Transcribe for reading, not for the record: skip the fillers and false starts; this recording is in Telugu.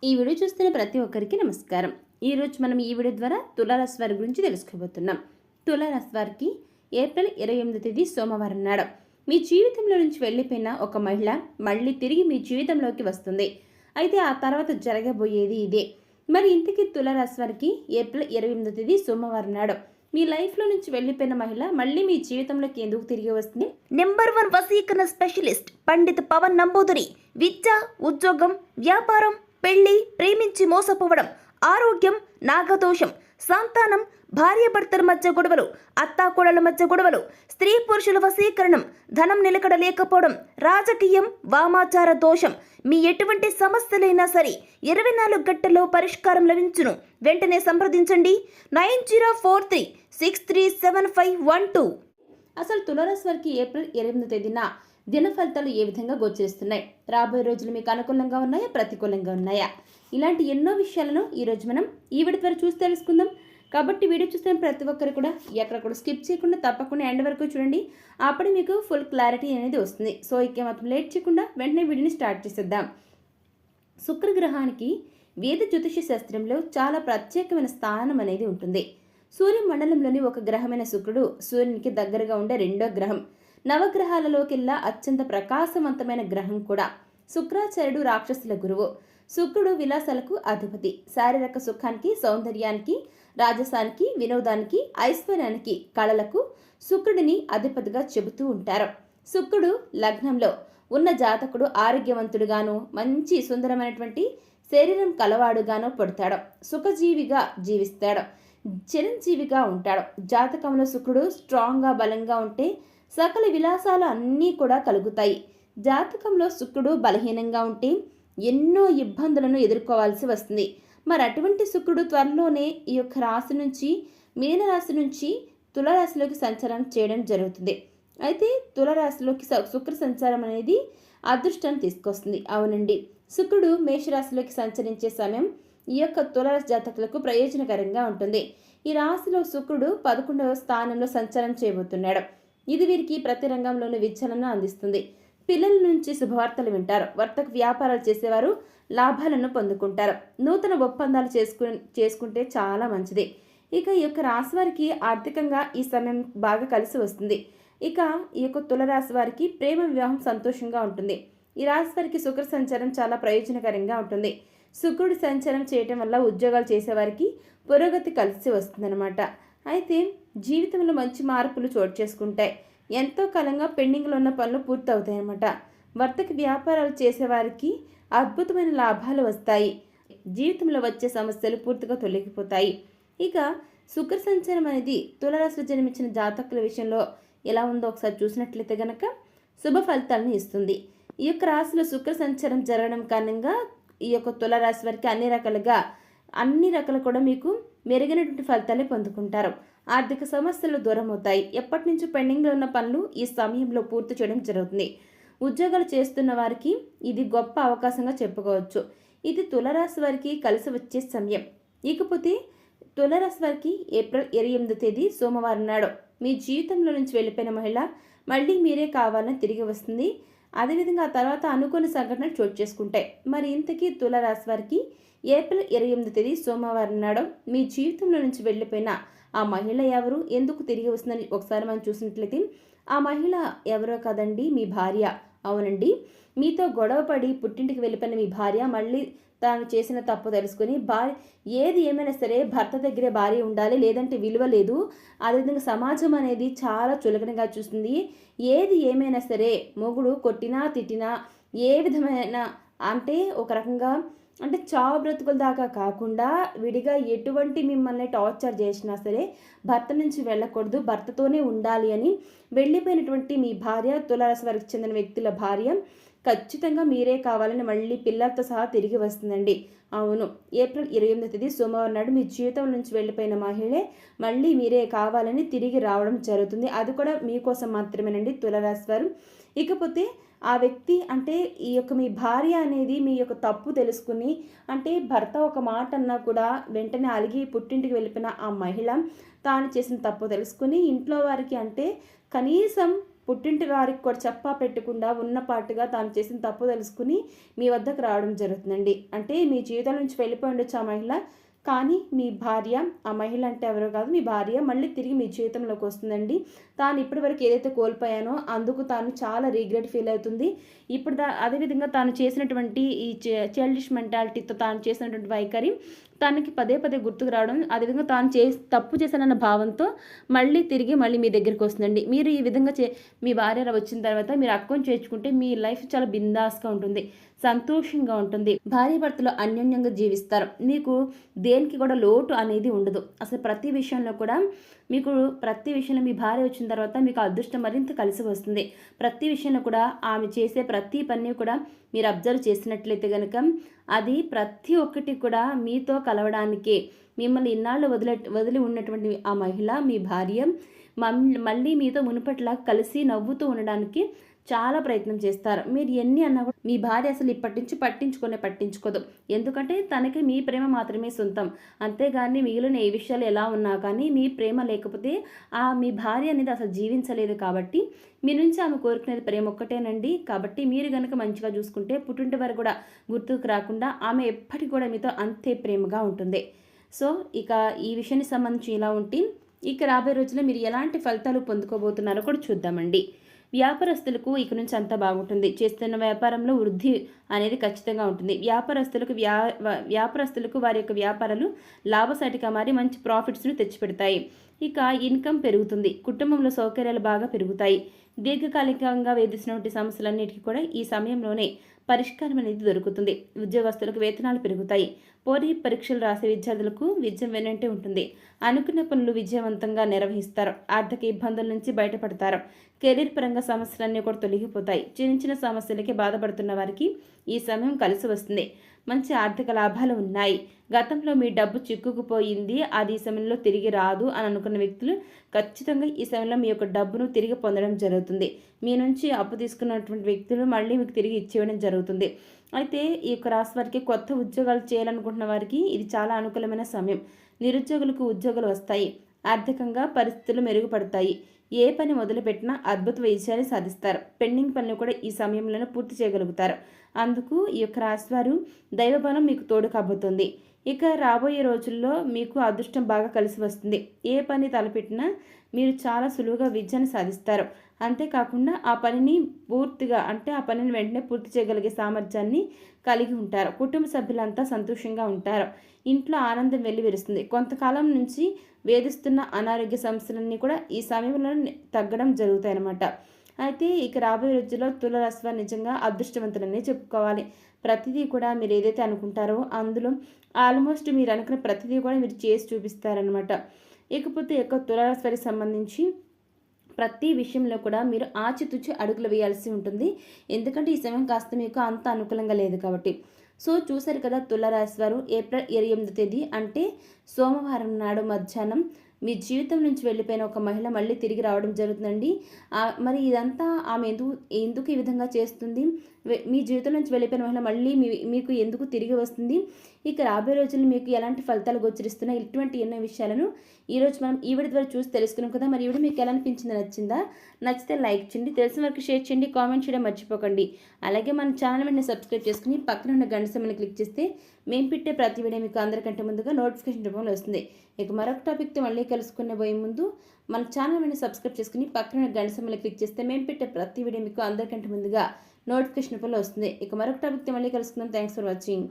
ఈ వీడియో చూస్తున్న ప్రతి ఒక్కరికి నమస్కారం. ఈరోజు మనం ఈ వీడియో ద్వారా తులారాశి వారి గురించి తెలుసుకోబోతున్నాం. తులారాశి వారికి ఏప్రిల్ 28వ తేదీ సోమవారం నాడు మీ జీవితంలో నుంచి వెళ్ళిపోయిన ఒక మహిళ మళ్ళీ తిరిగి మీ జీవితంలోకి వస్తుంది. అయితే ఆ తర్వాత జరగబోయేది ఇదే. మరి ఇంతకీ తులారాశి వారికి ఏప్రిల్ 28వ తేదీ సోమవారం నాడు మీ లైఫ్లో నుంచి వెళ్ళిపోయిన మహిళ మళ్ళీ మీ జీవితంలోకి ఎందుకు తిరిగి వస్తుంది? నెంబర్ 1 వశీకరణ స్పెషలిస్ట్ పండిత్ పవన్ నంబూదరి. విద్య, ఉద్యోగం, వ్యాపారం, పెళ్లి, ప్రేమించి మోసపోవడం, ఆరోగ్యం, నాగదోషం, సంతానం, భార్యాభర్తల మధ్య గొడవలు, అత్తాకోడల మధ్య గొడవలు, స్త్రీ పురుషుల వశీకరణం, ధనం నిలకడ లేకపోవడం, రాజకీయం, వామాచార దోషం, మీ ఎటువంటి సమస్యలైనా సరే 24 గంటల్లో పరిష్కారం లభించును. వెంటనే సంప్రదించండి 9043637512. అసలు తులారాశి వారికి ఏప్రిల్ 28వ తేదీన దిన ఫలితాలు ఏ విధంగా గోచరిస్తున్నాయి? రాబోయే రోజులు మీకు అనుకూలంగా ఉన్నాయా, ప్రతికూలంగా ఉన్నాయా? ఇలాంటి ఎన్నో విషయాలను ఈరోజు మనం ఈ వీడియో ద్వారా చూసి తెలుసుకుందాం. కాబట్టి వీడియో చూస్తున్న ప్రతి ఒక్కరు కూడా ఎక్కడ కూడా స్కిప్ చేయకుండా తప్పకుండా ఎండ్ వరకు చూడండి. అప్పుడు మీకు ఫుల్ క్లారిటీ అనేది వస్తుంది. సో ఇక మాత్రం లేట్ చేయకుండా వెంటనే వీడియోని స్టార్ట్ చేసేద్దాం. శుక్రగ్రహానికి వేద జ్యోతిష శాస్త్రంలో చాలా ప్రత్యేకమైన స్థానం అనేది ఉంటుంది. సూర్యమండలంలోని ఒక గ్రహమైన శుక్రుడు సూర్యునికి దగ్గరగా ఉండే రెండో గ్రహం. నవగ్రహాలలోకెల్లా అత్యంత ప్రకాశవంతమైన గ్రహం కూడా. శుక్రాచార్యుడు రాక్షసుల గురువు. శుక్రుడు విలాసాలకు అధిపతి. శారీరక సుఖానికి, సౌందర్యానికి, రాజసానికి, వినోదానికి, ఐశ్వర్యానికి, కళలకు శుక్రుడిని అధిపతిగా చెబుతూ ఉంటారు. శుక్రుడు లగ్నంలో ఉన్న జాతకుడు ఆరోగ్యవంతుడుగాను, మంచి సుందరమైనటువంటి శరీరం కలవాడుగాను పుడతాడు. సుఖజీవిగా జీవిస్తాడు, చిరంజీవిగా ఉంటాడు. జాతకంలో శుక్రుడు స్ట్రాంగ్గా, బలంగా ఉంటే సకల విలాసాలు అన్నీ కూడా కలుగుతాయి. జాతకంలో శుక్రుడు బలహీనంగా ఉంటే ఎన్నో ఇబ్బందులను ఎదుర్కోవాల్సి వస్తుంది. మరి అటువంటి శుక్రుడు త్వరలోనే ఈ యొక్క రాశి నుంచి, మీనరాశి నుంచి తులారాశిలోకి సంచారం చేయడం జరుగుతుంది. అయితే తులారాశిలోకి శుక్ర సంచారం అనేది అదృష్టాన్ని తీసుకొస్తుంది. అవునండి, శుక్రుడు మేషరాశిలోకి సంచరించే సమయం ఈ యొక్క తులారాశి జాతకులకు ప్రయోజనకరంగా ఉంటుంది. ఈ రాశిలో శుక్రుడు 11వ స్థానంలో సంచారం చేయబోతున్నాడు. ఇది వీరికి ప్రతి రంగంలోనూ విజయాలను అందిస్తుంది. పిల్లల నుంచి శుభవార్తలు వింటారు. వర్తక వ్యాపారాలు చేసేవారు లాభాలను పొందుకుంటారు. నూతన ఒప్పందాలు చేసుకుంటే చాలా మంచిది. ఇక ఈ యొక్క రాశి వారికి ఆర్థికంగా ఈ సమయం బాగా కలిసి వస్తుంది. ఇక ఈ యొక్క తులారాశి వారికి ప్రేమ వివాహం సంతోషంగా ఉంటుంది. ఈ రాశి వారికి శుక్ర సంచారం చాలా ప్రయోజనకరంగా ఉంటుంది. శుక్రుడి సంచారం చేయటం వల్ల ఉద్యోగాలు చేసేవారికి పురోగతి కలిసి వస్తుందన్నమాట. అయితే జీవితంలో మంచి మార్పులు చోటు చేసుకుంటాయి. ఎంతో కాలంగా పెండింగ్లో ఉన్న పనులు పూర్తి అవుతాయి అన్నమాట. వర్తక వ్యాపారాలు చేసేవారికి అద్భుతమైన లాభాలు వస్తాయి. జీవితంలో వచ్చే సమస్యలు పూర్తిగా తొలగిపోతాయి. ఇక శుక్ర సంచారం అనేది తులారాశిలో జన్మించిన జాతకుల విషయంలో ఎలా ఉందో ఒకసారి చూసినట్లయితే గనక శుభ ఫలితాలను ఇస్తుంది. ఈ యొక్క రాశిలో శుక్ర సంచారం జరగడం కారణంగా ఈ యొక్క తులారాశి వారికి అన్ని రకాల కూడా మీకు మెరుగైనటువంటి ఫలితాలే పొందుకుంటారు. ఆర్థిక సమస్యలు దూరం అవుతాయి. ఎప్పటి నుంచో పెండింగ్లో ఉన్న పనులు ఈ సమయంలో పూర్తి చేయడం జరుగుతుంది. ఉద్యోగాలు చేస్తున్న వారికి ఇది గొప్ప అవకాశంగా చెప్పుకోవచ్చు. ఇది తులారాశి వారికి కలిసి వచ్చే సమయం. ఇకపోతే తులారాశి వారికి ఏప్రిల్ 28వ తేదీ సోమవారం నాడు మీ జీవితంలో నుంచి వెళ్ళిపోయిన మహిళ మళ్ళీ మీరే కావాలని తిరిగి వస్తుంది. అదేవిధంగా ఆ తర్వాత అనుకోని సంఘటనలు చోటు చేసుకుంటాయి. మరి ఇంతకీ తులారాశి వారికి ఏప్రిల్ 28వ తేదీ సోమవారం నాడు మీ జీవితంలో నుంచి వెళ్ళిపోయిన ఆ మహిళ ఎవరు, ఎందుకు తిరిగి వస్తుందని ఒకసారి మనం చూసినట్లయితే ఆ మహిళ ఎవరో కాదండి, మీ భార్య. అవునండి, మీతో గొడవపడి పుట్టింటికి వెళ్ళిపోయిన మీ భార్య మళ్ళీ తాను చేసిన తప్పు తెలుసుకుని ఏది ఏమైనా సరే భర్త దగ్గరే భార్య ఉండాలి, లేదంటే విలువ లేదు. అదేవిధంగా సమాజం అనేది చాలా చులకనగా చూస్తుంది. ఏది ఏమైనా సరే మొగుడు కొట్టినా తిట్టినా ఏ విధమైన అంటే ఒక రకంగా అంటే చావు బ్రతుకుల దాకా కాకుండా విడిగా ఎటువంటి మిమ్మల్ని టార్చర్ చేసినా సరే భర్త నుంచి వెళ్ళకూడదు, భర్తతోనే ఉండాలి అని వెళ్ళిపోయినటువంటి మీ భార్య, తులారాశి వారికి చెందిన వ్యక్తుల భార్య ఖచ్చితంగా మీరే కావాలని మళ్ళీ పిల్లలతో సహా తిరిగి వస్తుందండి. అవును, ఏప్రిల్ 28వ తేదీ సోమవారం నాడు మీ జీవితం నుంచి వెళ్ళిపోయిన మహిళే మళ్ళీ మీరే కావాలని తిరిగి రావడం జరుగుతుంది. అది కూడా మీకోసం మాత్రమేనండి తులారాశి వారు. ఇకపోతే ఆ వ్యక్తి అంటే ఈ యొక్క మీ భార్య అనేది మీ యొక్క తప్పు తెలుసుకుని అంటే భర్త ఒక మాట అన్నా కూడా వెంటనే అలిగి పుట్టింటికి వెళ్ళిపోయిన ఆ మహిళ తాను చేసిన తప్పు తెలుసుకుని ఇంట్లో వారికి అంటే కనీసం పుట్టింటి వారికి కూడా చెప్పా పెట్టకుండా ఉన్నపాటుగా తాను చేసిన తప్పు తెలుసుకుని మీ వద్దకు రావడం జరుగుతుందండి. అంటే మీ జీవితం నుంచి వెళ్ళిపోయి ఉండొచ్చు ఆ మహిళ, కానీ మీ భార్య, ఆ మహిళ అంటే ఎవరో కాదు, మీ భార్య మళ్ళీ తిరిగి మీ జీవితంలోకి వస్తుందండి. తాను ఇప్పటివరకు ఏదైతే కోల్పోయానో అందుకు తాను చాలా రిగ్రెట్ ఫీల్ అవుతుంది. ఇప్పుడు అదేవిధంగా తాను చేసినటువంటి ఈ చైల్డిష్ మెంటాలిటీతో తాను చేసినటువంటి వైఖరి తనకి పదే పదే గుర్తుకు రావడం, అదేవిధంగా తాను తప్పు చేశానన్న భావంతో తిరిగి మీ దగ్గరికి వస్తుందండి. మీరు ఈ విధంగా మీ భార్య వచ్చిన తర్వాత మీరు అక్కను చేర్చుకుంటే మీ లైఫ్ చాలా బిందాస్గా ఉంటుంది, సంతోషంగా ఉంటుంది. భార్యాభర్తలు అన్యోన్యంగా జీవిస్తారు. మీకు దేనికి కూడా లోటు అనేది ఉండదు. అసలు ప్రతి విషయంలో కూడా మీ భార్య వచ్చిన తర్వాత మీకు అదృష్టం మరింత కలిసి వస్తుంది. ప్రతి విషయంలో కూడా ఆమె చేసే ప్రతి పని కూడా మీరు అబ్జర్వ్ చేసినట్లయితే కనుక అది ప్రతి ఒక్కటి కూడా మీతో కలవడానికే, మిమ్మల్ని ఇన్నాళ్ళు వదిలి ఉన్నటువంటి ఆ మహిళ, మీ భార్య మళ్ళీ మీతో మునుపట్లా కలిసి నవ్వుతూ ఉండడానికి చాలా ప్రయత్నం చేస్తారు. మీరు ఎన్ని అన్నా కూడా మీ భార్య అసలు ఇప్పటి నుంచి పట్టించుకోదు. ఎందుకంటే తనకి మీ ప్రేమ మాత్రమే సొంతం. అంతేగాని మిగిలిన ఏ విషయాలు ఎలా ఉన్నా కానీ మీ ప్రేమ లేకపోతే మీ భార్య అనేది అసలు జీవించలేదు. కాబట్టి మీ నుంచి ఆమె కోరుకునేది ప్రేమ ఒక్కటేనండి. కాబట్టి మీరు కనుక మంచిగా చూసుకుంటే పుట్టింటి వారు కూడా గుర్తుకు రాకుండా ఆమె ఎప్పటికీ కూడా మీతో అంతే ప్రేమగా ఉంటుంది. సో ఇక ఈ విషయానికి సంబంధించి ఇలా ఉంటే ఇక రాబోయే రోజుల్లో మీరు ఎలాంటి ఫలితాలు పొందుకోబోతున్నారో కూడా చూద్దామండి. వ్యాపారస్తులకు ఇక నుంచి అంతా బాగుంటుంది. చేస్తున్న వ్యాపారంలో వృద్ధి అనేది ఖచ్చితంగా ఉంటుంది. వ్యాపారస్తులకు వారి యొక్క వ్యాపారాలు లాభసాటిగా మారి మంచి ప్రాఫిట్స్ను తెచ్చిపెడతాయి. ఇక ఇన్కమ్ పెరుగుతుంది. కుటుంబంలో సౌకర్యాలు బాగా పెరుగుతాయి. దీర్ఘకాలికంగా వేధిస్తున్నటువంటి సమస్యలన్నిటికీ కూడా ఈ సమయంలోనే పరిష్కారం అనేది దొరుకుతుంది. ఉద్యోగస్తులకు వేతనాలు పెరుగుతాయి. పోటీ పరీక్షలు రాసే విద్యార్థులకు విజయం వెనంటే ఉంటుంది. అనుకున్న పనులు విజయవంతంగా నిర్వహిస్తారు. ఆర్థిక ఇబ్బందుల నుంచి బయటపడతారు. కెరీర్ పరంగా సమస్యలన్నీ కూడా తొలగిపోతాయి. చిన్న సమస్యలకి బాధపడుతున్న వారికి ఈ సమయం కలిసి వస్తుంది. మంచి ఆర్థిక లాభాలు ఉన్నాయి. గతంలో మీ డబ్బు చిక్కుకుపోయింది, అది ఈ సమయంలో తిరిగి రాదు అని అనుకున్న వ్యక్తులు ఖచ్చితంగా ఈ సమయంలో మీ యొక్క డబ్బును తిరిగి పొందడం జరుగుతుంది. మీ నుంచి అప్పు తీసుకున్నటువంటి వ్యక్తులు మళ్ళీ మీకు తిరిగి ఇచ్చేయడం జరుగుతుంది. అయితే ఈ యొక్క రాశి వారికి కొత్త ఉద్యోగాలు చేయాలనుకుంటున్న వారికి ఇది చాలా అనుకూలమైన సమయం. నిరుద్యోగులకు ఉద్యోగాలు వస్తాయి. ఆర్థికంగా పరిస్థితులు మెరుగుపడతాయి. ఏ పని మొదలుపెట్టినా అద్భుత విజయాన్ని సాధిస్తారు. పెండింగ్ పనులు కూడా ఈ సమయంలోనే పూర్తి చేయగలుగుతారు. అందుకు ఈ యొక్క రాశివారు దైవబలం మీకు తోడు కాబోతుంది. ఇక రాబోయే రోజుల్లో మీకు అదృష్టం బాగా కలిసి వస్తుంది. ఏ పని తలపెట్టినా మీరు చాలా సులువుగా విజయాన్ని సాధిస్తారు. అంతేకాకుండా ఆ పనిని వెంటనే పూర్తి చేయగలిగే సామర్థ్యాన్ని కలిగి ఉంటారు. కుటుంబ సభ్యులంతా సంతోషంగా ఉంటారు. ఇంట్లో ఆనందం వెల్లివిరుస్తుంది. కొంతకాలం నుంచి వేధిస్తున్న అనారోగ్య సమస్యలన్నీ కూడా ఈ సమయంలో తగ్గడం జరుగుతాయి అన్నమాట. అయితే ఇక రాబోయే రోజుల్లో తులారాశి వారు నిజంగా అదృష్టవంతులనే చెప్పుకోవాలి. ప్రతిదీ కూడా మీరు ఏదైతే అనుకుంటారో అందులో ఆల్మోస్ట్ మీరు అనుకున్న ప్రతిదీ కూడా మీరు చేసి చూపిస్తారనమాట. ఇకపోతే యొక్క తులారాశి వారికి సంబంధించి ప్రతి విషయంలో కూడా మీరు ఆచితూచి అడుగులు వేయాల్సి ఉంటుంది. ఎందుకంటే ఈ సమయం కాస్త మీకు అంత అనుకూలంగా లేదు కాబట్టి. సో చూసారు కదా, తులారాశి వారు ఏప్రిల్ 28వ తేదీ అంటే సోమవారం నాడు మధ్యాహ్నం మీ జీవితం నుంచి వెళ్ళిపోయిన ఒక మహిళ మళ్ళీ తిరిగి రావడం జరుగుతుందండి. మరి ఇదంతా ఆమె ఎందుకు ఈ విధంగా చేస్తుంది? మీ జీవితం నుంచి వెళ్ళిపోయిన మహిళ మళ్ళీ మీకు ఎందుకు తిరిగి వస్తుంది? ఇక రాబోయే రోజుల్లో మీకు ఎలాంటి ఫలితాలు గోచరిస్తున్నాయి? ఇటువంటి ఎన్నో విషయాలను ఈరోజు మనం ఈ వీడియో ద్వారా చూసి తెలుసుకున్నాం కదా. మరి ఈ వీడియో మీకు ఎలా అనిపించింది? నచ్చితే లైక్ చేయండి, తెలిసిన వరకు షేర్ చేయండి, కామెంట్ చేయడం మర్చిపోకండి. అలాగే మన ఛానల్ వెంటనే సబ్స్క్రైబ్ చేసుకుని పక్కన ఉన్న గంట సింబల్ని క్లిక్ చేస్తే మేము పెట్టే ప్రతి వీడియో మీకు అందరికంటే ముందుగా నోటిఫికేషన్ రూపంలో వస్తుంది. ఇక మరొక టాపిక్తో మళ్ళీ కలుసుకునే పోయే ముందు మన ఛానల్ వెంటనే సబ్స్క్రైబ్ చేసుకుని పక్కన ఉన్న గంట సింబల్ని క్లిక్ చేస్తే మేము పెట్టే ప్రతి వీడియో మీకు అందరికంటే ముందుగా నోటిఫికేషన్ రూపంలో వస్తుంది. ఇక మరొక టాపిక్తో మళ్ళీ కలుసుకుందాం. Thanks for watching.